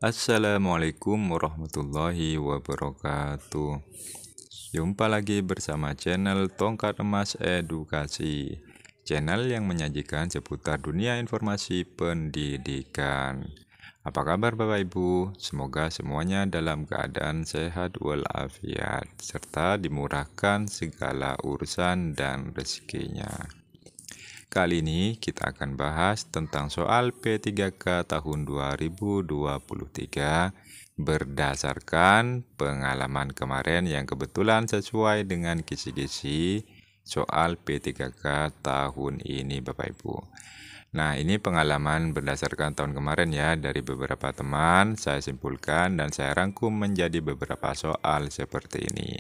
Assalamualaikum warahmatullahi wabarakatuh. Jumpa lagi bersama channel Tongkat Emas Edukasi, channel yang menyajikan seputar dunia informasi pendidikan. Apa kabar Bapak Ibu? Semoga semuanya dalam keadaan sehat walafiat, serta dimurahkan segala urusan dan rezekinya. Kali ini kita akan bahas tentang soal P3K tahun 2023 berdasarkan pengalaman kemarin yang kebetulan sesuai dengan kisi-kisi soal P3K tahun ini Bapak Ibu. Nah, ini pengalaman berdasarkan tahun kemarin ya, dari beberapa teman saya simpulkan dan saya rangkum menjadi beberapa soal seperti ini.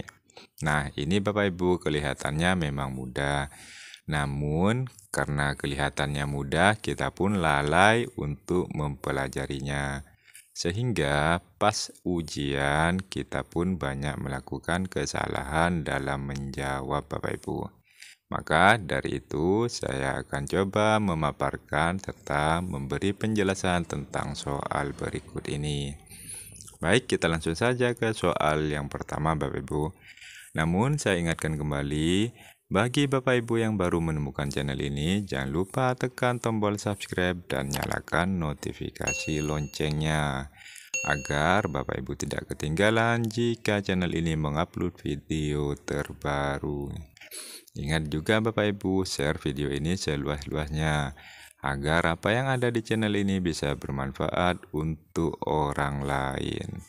Nah, ini Bapak Ibu kelihatannya memang mudah. Namun, karena kelihatannya mudah, kita pun lalai untuk mempelajarinya. Sehingga pas ujian, kita pun banyak melakukan kesalahan dalam menjawab Bapak Ibu. Maka dari itu, saya akan coba memaparkan serta memberi penjelasan tentang soal berikut ini. Baik, kita langsung saja ke soal yang pertama Bapak Ibu. Namun saya ingatkan kembali, bagi Bapak Ibu yang baru menemukan channel ini, jangan lupa tekan tombol subscribe dan nyalakan notifikasi loncengnya, agar Bapak Ibu tidak ketinggalan jika channel ini mengupload video terbaru. Ingat juga Bapak Ibu, share video ini seluas-luasnya, agar apa yang ada di channel ini bisa bermanfaat untuk orang lain.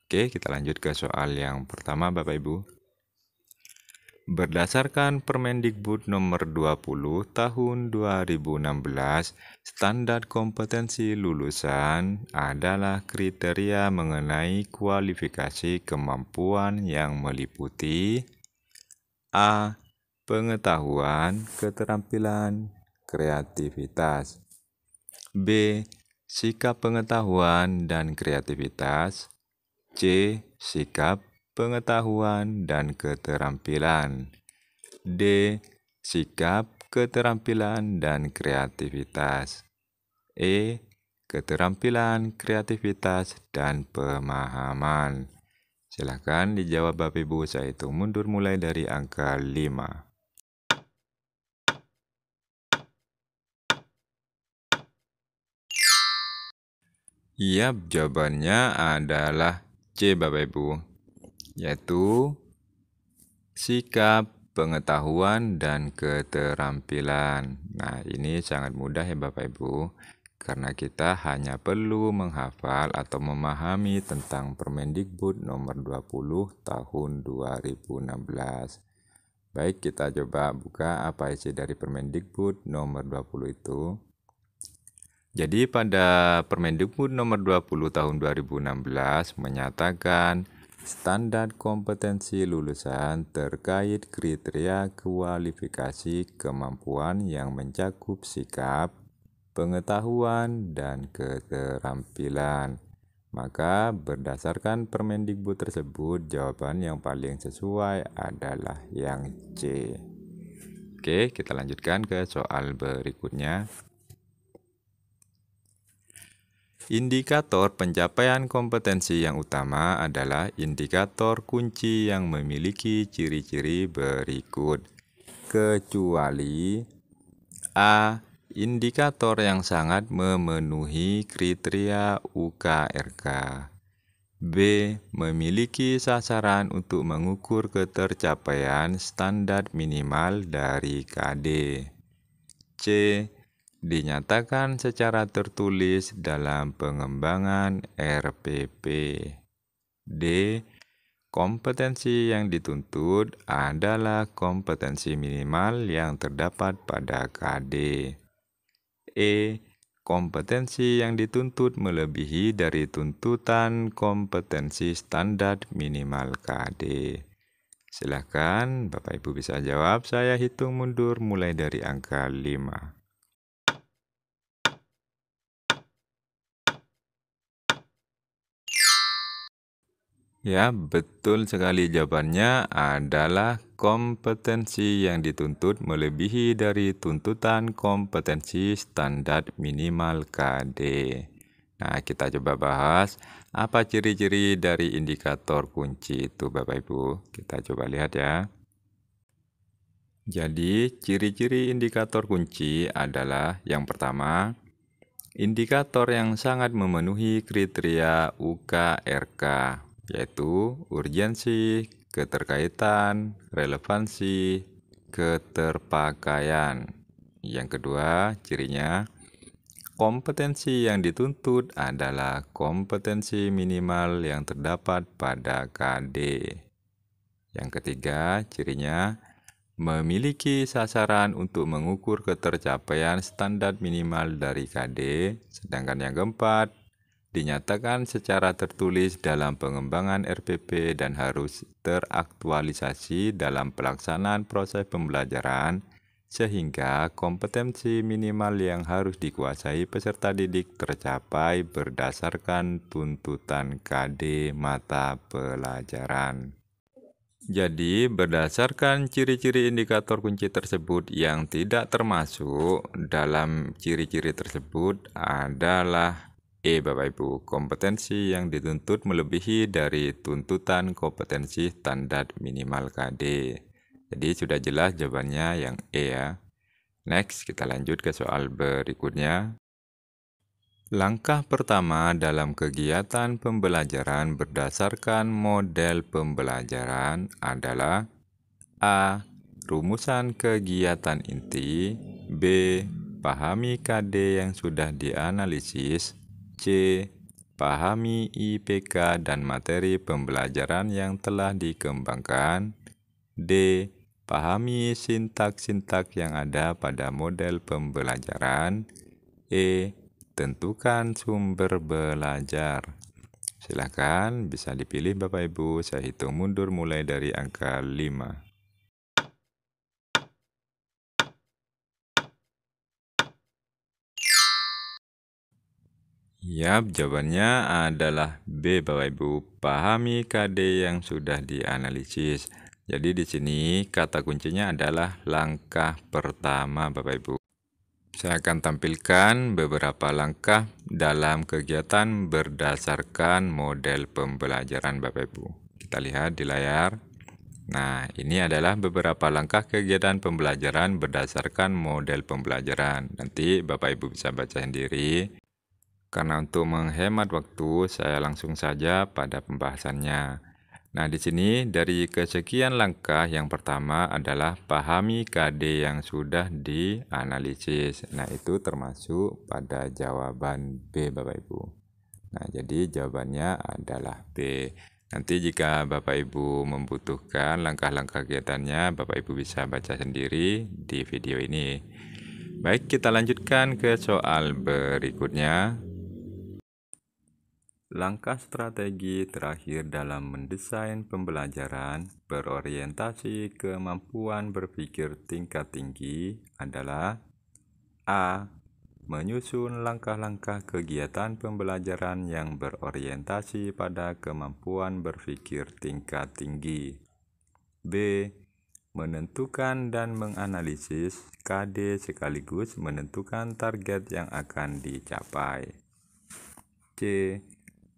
Oke, kita lanjut ke soal yang pertama Bapak Ibu. Berdasarkan Permendikbud nomor 20 tahun 2016, standar kompetensi lulusan adalah kriteria mengenai kualifikasi kemampuan yang meliputi A. Pengetahuan, keterampilan, kreativitas. B. Sikap pengetahuan dan kreativitas. C. Sikap pengetahuan dan keterampilan. D. Sikap, keterampilan, dan kreativitas. E. Keterampilan, kreativitas, dan pemahaman. Silahkan dijawab Bapak Ibu, saya hitung mundur mulai dari angka 5. Yap, jawabannya adalah C Bapak Ibu, yaitu sikap, pengetahuan, dan keterampilan. Nah, ini sangat mudah ya Bapak Ibu, karena kita hanya perlu menghafal atau memahami tentang Permendikbud nomor 20 tahun 2016. Baik, kita coba buka apa isi dari Permendikbud nomor 20 itu. Jadi pada Permendikbud nomor 20 tahun 2016 menyatakan standar kompetensi lulusan terkait kriteria kualifikasi kemampuan yang mencakup sikap, pengetahuan, dan keterampilan. Maka berdasarkan Permendikbud tersebut, jawaban yang paling sesuai adalah yang C. Oke, kita lanjutkan ke soal berikutnya. Indikator pencapaian kompetensi yang utama adalah indikator kunci yang memiliki ciri-ciri berikut, kecuali A. Indikator yang sangat memenuhi kriteria UKRK. B. Memiliki sasaran untuk mengukur ketercapaian standar minimal dari KD. C. Dinyatakan secara tertulis dalam pengembangan RPP. D. Kompetensi yang dituntut adalah kompetensi minimal yang terdapat pada KD. E. Kompetensi yang dituntut melebihi dari tuntutan kompetensi standar minimal KD. Silahkan Bapak Ibu bisa jawab, saya hitung mundur mulai dari angka 5. Ya, betul sekali, jawabannya adalah kompetensi yang dituntut melebihi dari tuntutan kompetensi standar minimal KD. Nah, kita coba bahas apa ciri-ciri dari indikator kunci itu, Bapak Ibu. Kita coba lihat ya. Jadi, ciri-ciri indikator kunci adalah yang pertama, indikator yang sangat memenuhi kriteria UKRK, yaitu urgensi, keterkaitan, relevansi, keterpakaian. Yang kedua, cirinya kompetensi yang dituntut adalah kompetensi minimal yang terdapat pada KD. Yang ketiga, cirinya memiliki sasaran untuk mengukur ketercapaian standar minimal dari KD, sedangkan yang keempat, dinyatakan secara tertulis dalam pengembangan RPP dan harus teraktualisasi dalam pelaksanaan proses pembelajaran, sehingga kompetensi minimal yang harus dikuasai peserta didik tercapai berdasarkan tuntutan KD mata pelajaran. Jadi, berdasarkan ciri-ciri indikator kunci tersebut yang tidak termasuk dalam ciri-ciri tersebut adalah Bapak Ibu, kompetensi yang dituntut melebihi dari tuntutan kompetensi standar minimal KD. Jadi, sudah jelas jawabannya yang ya. Next, kita lanjut ke soal berikutnya. Langkah pertama dalam kegiatan pembelajaran berdasarkan model pembelajaran adalah A. Rumusan kegiatan inti. B. Pahami KD yang sudah dianalisis. C. Pahami IPK dan materi pembelajaran yang telah dikembangkan. D. Pahami sintak-sintak yang ada pada model pembelajaran. E. Tentukan sumber belajar. Silakan bisa dipilih Bapak Ibu. Saya hitung mundur mulai dari angka 5. Yap, jawabannya adalah B, Bapak Ibu. Pahami KD yang sudah dianalisis. Jadi di sini kata kuncinya adalah langkah pertama, Bapak Ibu. Saya akan tampilkan beberapa langkah dalam kegiatan berdasarkan model pembelajaran Bapak Ibu. Kita lihat di layar. Nah, ini adalah beberapa langkah kegiatan pembelajaran berdasarkan model pembelajaran. Nanti Bapak Ibu bisa baca sendiri. Karena untuk menghemat waktu, saya langsung saja pada pembahasannya. Nah, di sini dari kesekian langkah yang pertama adalah pahami KD yang sudah dianalisis. Nah, itu termasuk pada jawaban B, Bapak Ibu. Nah, jadi jawabannya adalah B. Nanti jika Bapak Ibu membutuhkan langkah-langkah kegiatannya, Bapak Ibu bisa baca sendiri di video ini. Baik, kita lanjutkan ke soal berikutnya. Langkah strategi terakhir dalam mendesain pembelajaran berorientasi kemampuan berpikir tingkat tinggi adalah A. Menyusun langkah-langkah kegiatan pembelajaran yang berorientasi pada kemampuan berpikir tingkat tinggi. B. Menentukan dan menganalisis KD sekaligus menentukan target yang akan dicapai. C.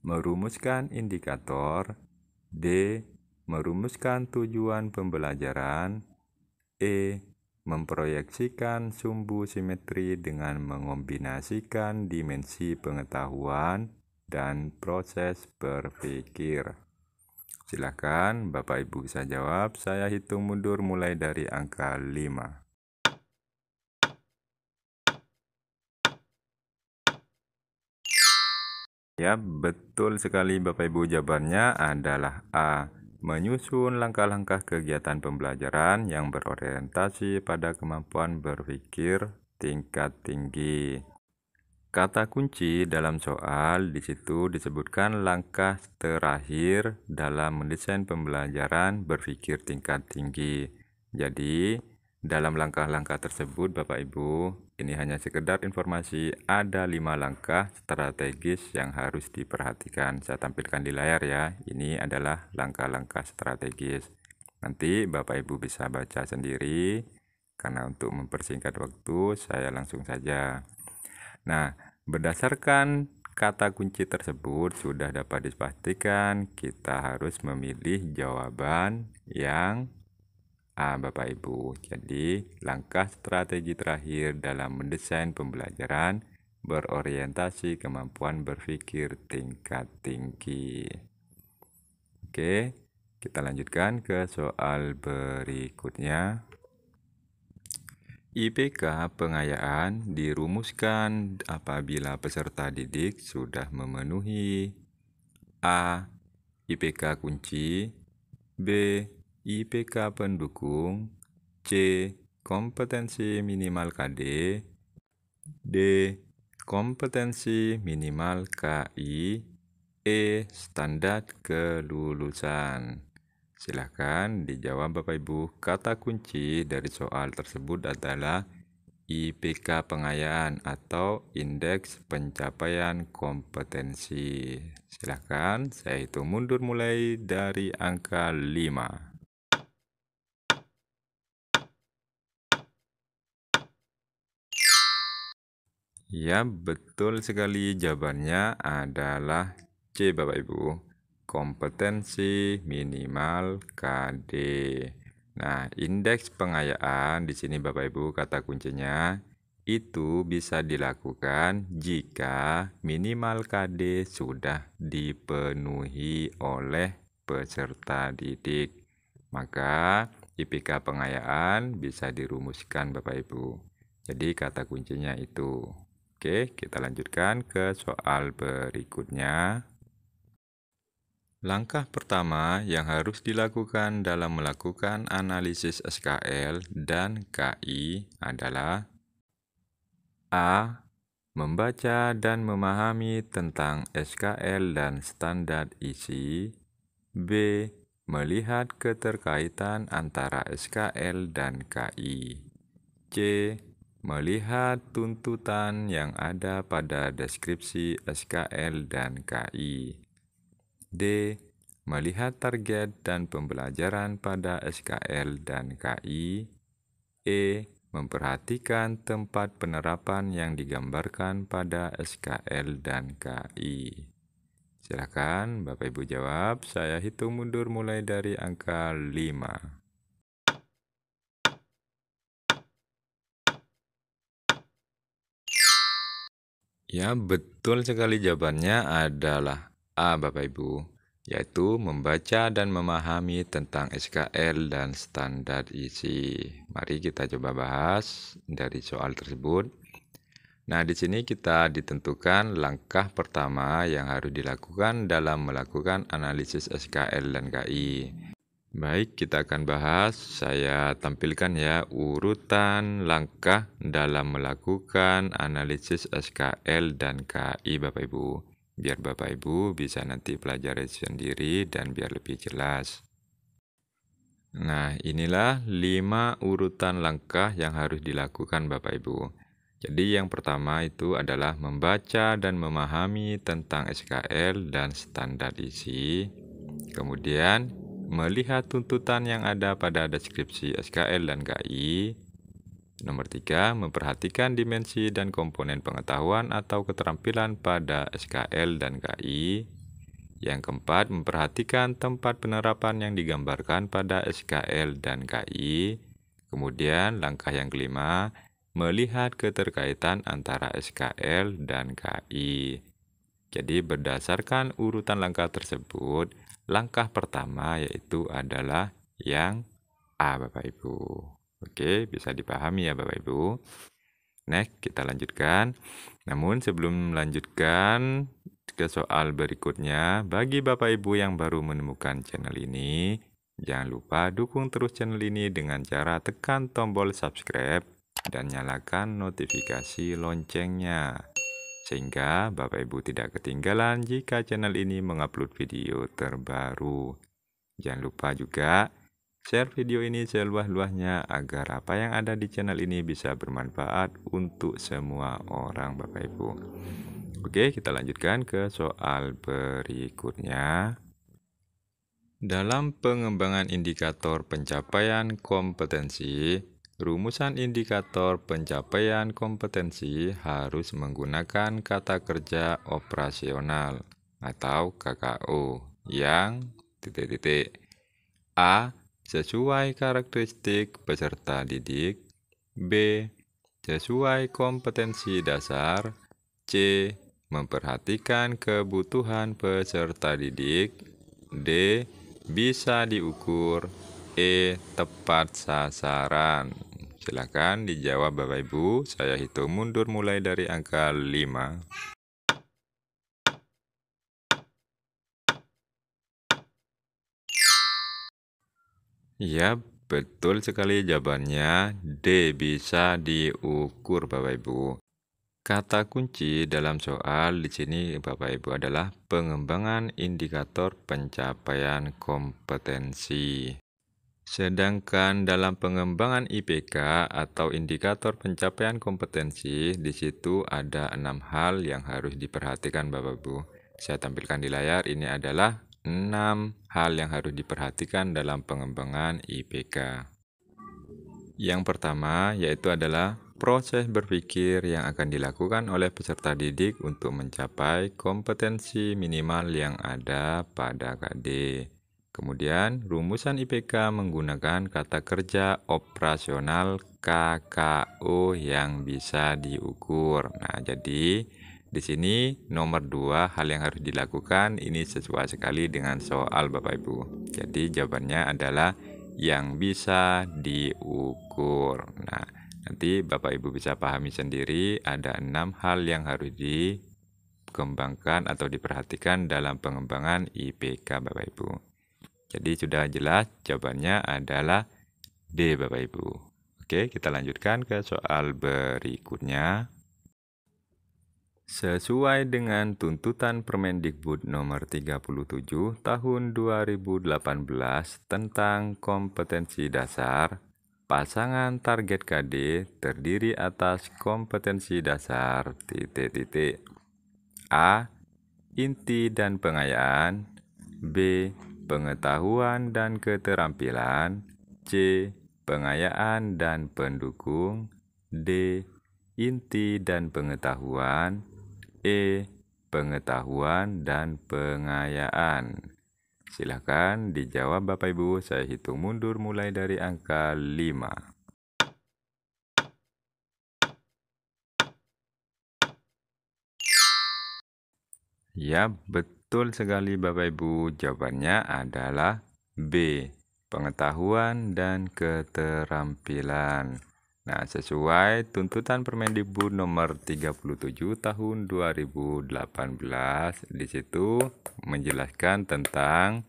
Merumuskan indikator. D. Merumuskan tujuan pembelajaran. E. Memproyeksikan sumbu simetri dengan mengombinasikan dimensi pengetahuan dan proses berpikir. Silakan Bapak Ibu bisa jawab. Saya hitung mundur mulai dari angka 5. Ya, betul sekali Bapak Ibu, jawabannya adalah A. Menyusun langkah-langkah kegiatan pembelajaran yang berorientasi pada kemampuan berpikir tingkat tinggi. Kata kunci dalam soal di situ disebutkan langkah terakhir dalam mendesain pembelajaran berpikir tingkat tinggi. Jadi, dalam langkah-langkah tersebut Bapak Ibu, ini hanya sekedar informasi, ada 5 langkah strategis yang harus diperhatikan. Saya tampilkan di layar ya, ini adalah langkah-langkah strategis. Nanti Bapak Ibu bisa baca sendiri, karena untuk mempersingkat waktu, saya langsung saja. Nah, berdasarkan kata kunci tersebut sudah dapat dipastikan, kita harus memilih jawaban yang A, Bapak Ibu. Jadi, langkah strategi terakhir dalam mendesain pembelajaran berorientasi kemampuan berpikir tingkat tinggi. Oke, kita lanjutkan ke soal berikutnya. IPK pengayaan dirumuskan apabila peserta didik sudah memenuhi A. IPK kunci, B. IPK pendukung, C. Kompetensi minimal KD, D. Kompetensi minimal KI, E. Standar kelulusan. Silahkan dijawab Bapak Ibu. Kata kunci dari soal tersebut adalah IPK pengayaan atau indeks pencapaian kompetensi. Silahkan saya hitung mundur mulai dari angka 5. Ya, betul sekali, jawabannya adalah C, Bapak Ibu. Kompetensi minimal KD. Nah, indeks pengayaan di sini Bapak Ibu kata kuncinya itu bisa dilakukan jika minimal KD sudah dipenuhi oleh peserta didik. Maka IPK pengayaan bisa dirumuskan Bapak Ibu. Jadi kata kuncinya itu. Oke, kita lanjutkan ke soal berikutnya. Langkah pertama yang harus dilakukan dalam melakukan analisis SKL dan KI adalah A. Membaca dan memahami tentang SKL dan standar isi. B. Melihat keterkaitan antara SKL dan KI. C. Melihat tuntutan yang ada pada deskripsi SKL dan KI. D. Melihat target dan pembelajaran pada SKL dan KI. E. Memperhatikan tempat penerapan yang digambarkan pada SKL dan KI. Silakan Bapak Ibu jawab. Saya hitung mundur mulai dari angka 5. Ya, betul sekali, jawabannya adalah A, Bapak Ibu, yaitu membaca dan memahami tentang SKL dan standar isi. Mari kita coba bahas dari soal tersebut. Nah, di sini kita ditentukan langkah pertama yang harus dilakukan dalam melakukan analisis SKL dan KI. Baik, kita akan bahas. Saya tampilkan ya urutan langkah dalam melakukan analisis SKL dan KI Bapak Ibu. Biar Bapak Ibu bisa nanti pelajari sendiri dan biar lebih jelas. Nah, inilah 5 urutan langkah yang harus dilakukan Bapak Ibu. Jadi yang pertama itu adalah membaca dan memahami tentang SKL dan standar isi. Kemudian melihat tuntutan yang ada pada deskripsi SKL dan KI. Nomor 3, memperhatikan dimensi dan komponen pengetahuan atau keterampilan pada SKL dan KI. Yang keempat, memperhatikan tempat penerapan yang digambarkan pada SKL dan KI. Kemudian langkah yang kelima, melihat keterkaitan antara SKL dan KI. Jadi berdasarkan urutan langkah tersebut, langkah pertama yaitu adalah yang A, Bapak Ibu. Oke, bisa dipahami ya Bapak Ibu. Next, kita lanjutkan. Namun sebelum melanjutkan ke soal berikutnya, bagi Bapak Ibu yang baru menemukan channel ini, jangan lupa dukung terus channel ini dengan cara tekan tombol subscribe dan nyalakan notifikasi loncengnya, sehingga Bapak Ibu tidak ketinggalan jika channel ini mengupload video terbaru. Jangan lupa juga share video ini seluas-luasnya agar apa yang ada di channel ini bisa bermanfaat untuk semua orang Bapak Ibu. Oke, kita lanjutkan ke soal berikutnya. Dalam pengembangan indikator pencapaian kompetensi, Rumusan indikator pencapaian kompetensi harus menggunakan kata kerja operasional atau KKO yang titik-titik A. Sesuai karakteristik peserta didik. B. Sesuai kompetensi dasar. C. Memperhatikan kebutuhan peserta didik. D. Bisa diukur. E. Tepat sasaran. Silakan dijawab Bapak Ibu. Saya hitung mundur mulai dari angka 5. Ya, betul sekali jawabannya. D. Bisa diukur Bapak Ibu. Kata kunci dalam soal di sini Bapak Ibu adalah pengembangan indikator pencapaian kompetensi. Sedangkan dalam pengembangan IPK atau indikator pencapaian kompetensi, di situ ada 6 hal yang harus diperhatikan Bapak Ibu. Saya tampilkan di layar, ini adalah 6 hal yang harus diperhatikan dalam pengembangan IPK. Yang pertama yaitu adalah proses berpikir yang akan dilakukan oleh peserta didik untuk mencapai kompetensi minimal yang ada pada KD. Kemudian, rumusan IPK menggunakan kata kerja operasional KKO yang bisa diukur. Nah, jadi di sini nomor 2 hal yang harus dilakukan ini sesuai sekali dengan soal Bapak Ibu. Jadi jawabannya adalah yang bisa diukur. Nah, nanti Bapak Ibu bisa pahami sendiri ada 6 hal yang harus dikembangkan atau diperhatikan dalam pengembangan IPK Bapak Ibu. Jadi sudah jelas jawabannya adalah D Bapak Ibu. Oke, kita lanjutkan ke soal berikutnya. Sesuai dengan tuntutan Permendikbud nomor 37 tahun 2018 tentang kompetensi dasar, pasangan target KD terdiri atas kompetensi dasar titik-titik. A. Inti dan pengayaan. B. Pengetahuan dan keterampilan. C. Pengayaan dan pendukung. D. Inti dan pengetahuan. E. Pengetahuan dan pengayaan. Silakan dijawab Bapak Ibu, saya hitung mundur mulai dari angka 5. Ya, betul sekali Bapak Ibu. Jawabannya adalah B. Pengetahuan dan keterampilan. Nah, sesuai tuntutan Permendikbud nomor 37 tahun 2018, di situ menjelaskan tentang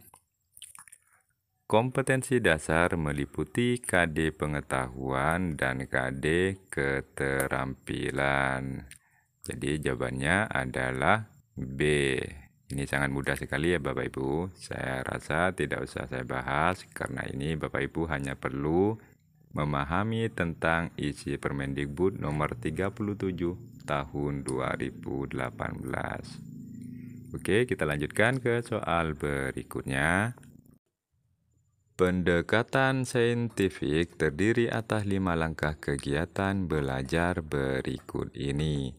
kompetensi dasar meliputi KD pengetahuan dan KD keterampilan. Jadi jawabannya adalah B. Ini sangat mudah sekali ya Bapak Ibu. Saya rasa tidak usah saya bahas karena ini Bapak Ibu hanya perlu memahami tentang isi Permendikbud nomor 37 tahun 2018. Oke, kita lanjutkan ke soal berikutnya. Pendekatan saintifik terdiri atas 5 langkah kegiatan belajar berikut ini.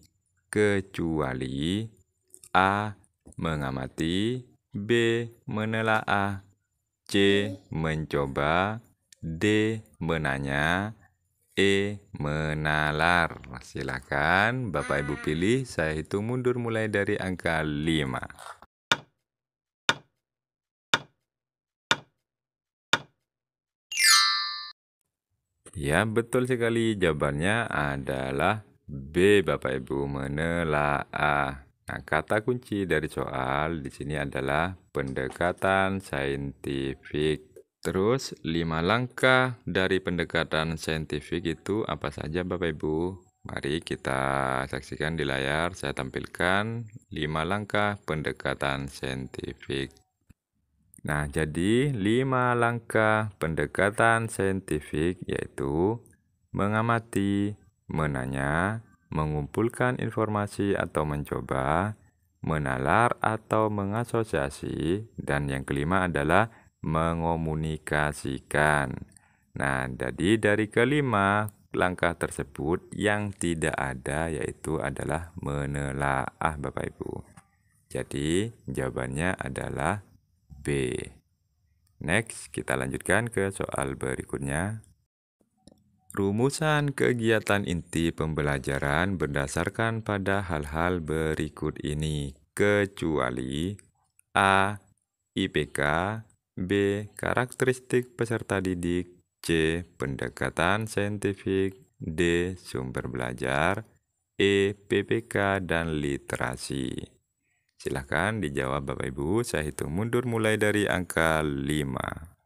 Kecuali A. Mengamati. B. Menelaah. C. Mencoba. D. Menanya. E. Menalar. Silakan Bapak Ibu pilih. Saya hitung mundur mulai dari angka 5. Ya, betul sekali. Jawabannya adalah B, Bapak Ibu, menelaah. Nah, kata kunci dari soal di sini adalah pendekatan saintifik. Terus, 5 langkah dari pendekatan saintifik itu apa saja, Bapak Ibu? Mari kita saksikan di layar. Saya tampilkan 5 langkah pendekatan saintifik. Nah, jadi 5 langkah pendekatan saintifik yaitu mengamati, menanya, mengumpulkan informasi atau mencoba, menalar atau mengasosiasi, dan yang kelima adalah mengomunikasikan. Nah, jadi dari kelima langkah tersebut yang tidak ada yaitu adalah menelaah Bapak Ibu. Jadi jawabannya adalah B. Next, kita lanjutkan ke soal berikutnya. Rumusan kegiatan inti pembelajaran berdasarkan pada hal-hal berikut ini, kecuali A. IPK, B. Karakteristik peserta didik, C. Pendekatan saintifik, D. Sumber belajar, E. PPK dan literasi. Silahkan dijawab Bapak Ibu, saya hitung mundur mulai dari angka 5.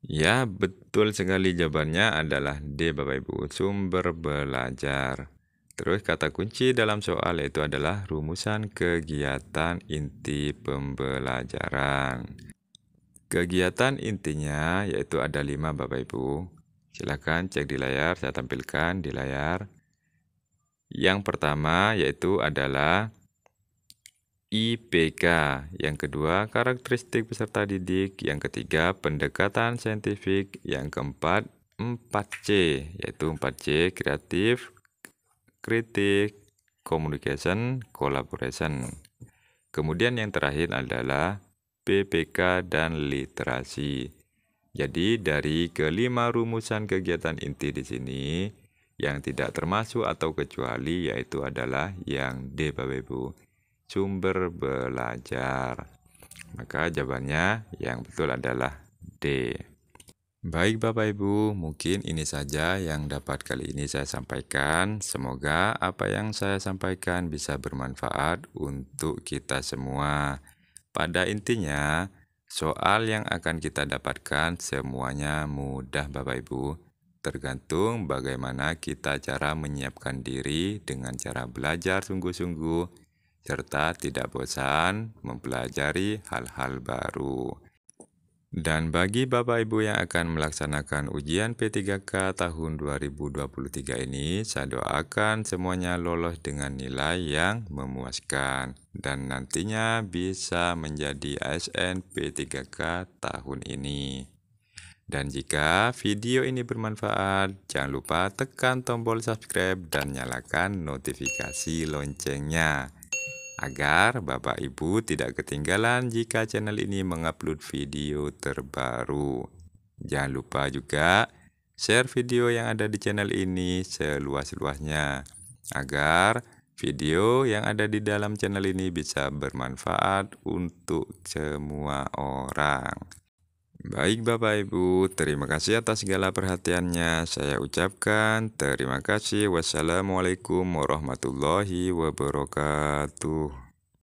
Ya, betul sekali jawabannya adalah D Bapak Ibu, sumber belajar. Terus kata kunci dalam soal itu adalah rumusan kegiatan inti pembelajaran. Kegiatan intinya yaitu ada 5 Bapak Ibu. Silakan cek di layar, saya tampilkan di layar. Yang pertama yaitu adalah IPK, yang kedua karakteristik peserta didik, yang ketiga pendekatan saintifik, yang keempat 4C, yaitu 4C kreatif, kritik, communication, collaboration. Kemudian yang terakhir adalah PPK dan literasi. Jadi dari kelima rumusan kegiatan inti di sini, yang tidak termasuk atau kecuali yaitu adalah yang D Bapak Ibu, sumber belajar. Maka jawabannya yang betul adalah D. Baik Bapak Ibu, mungkin ini saja yang dapat kali ini saya sampaikan. Semoga apa yang saya sampaikan bisa bermanfaat untuk kita semua. Pada intinya, soal yang akan kita dapatkan semuanya mudah Bapak Ibu. Tergantung bagaimana kita cara menyiapkan diri dengan cara belajar sungguh-sungguh serta tidak bosan mempelajari hal-hal baru. Dan bagi Bapak Ibu yang akan melaksanakan ujian P3K tahun 2023 ini, saya doakan semuanya lolos dengan nilai yang memuaskan dan nantinya bisa menjadi ASN P3K tahun ini. Dan jika video ini bermanfaat, jangan lupa tekan tombol subscribe dan nyalakan notifikasi loncengnya agar Bapak Ibu tidak ketinggalan jika channel ini mengupload video terbaru. Jangan lupa juga share video yang ada di channel ini seluas-luasnya agar video yang ada di dalam channel ini bisa bermanfaat untuk semua orang. Baik Bapak Ibu, terima kasih atas segala perhatiannya. Saya ucapkan terima kasih. Wassalamualaikum warahmatullahi wabarakatuh.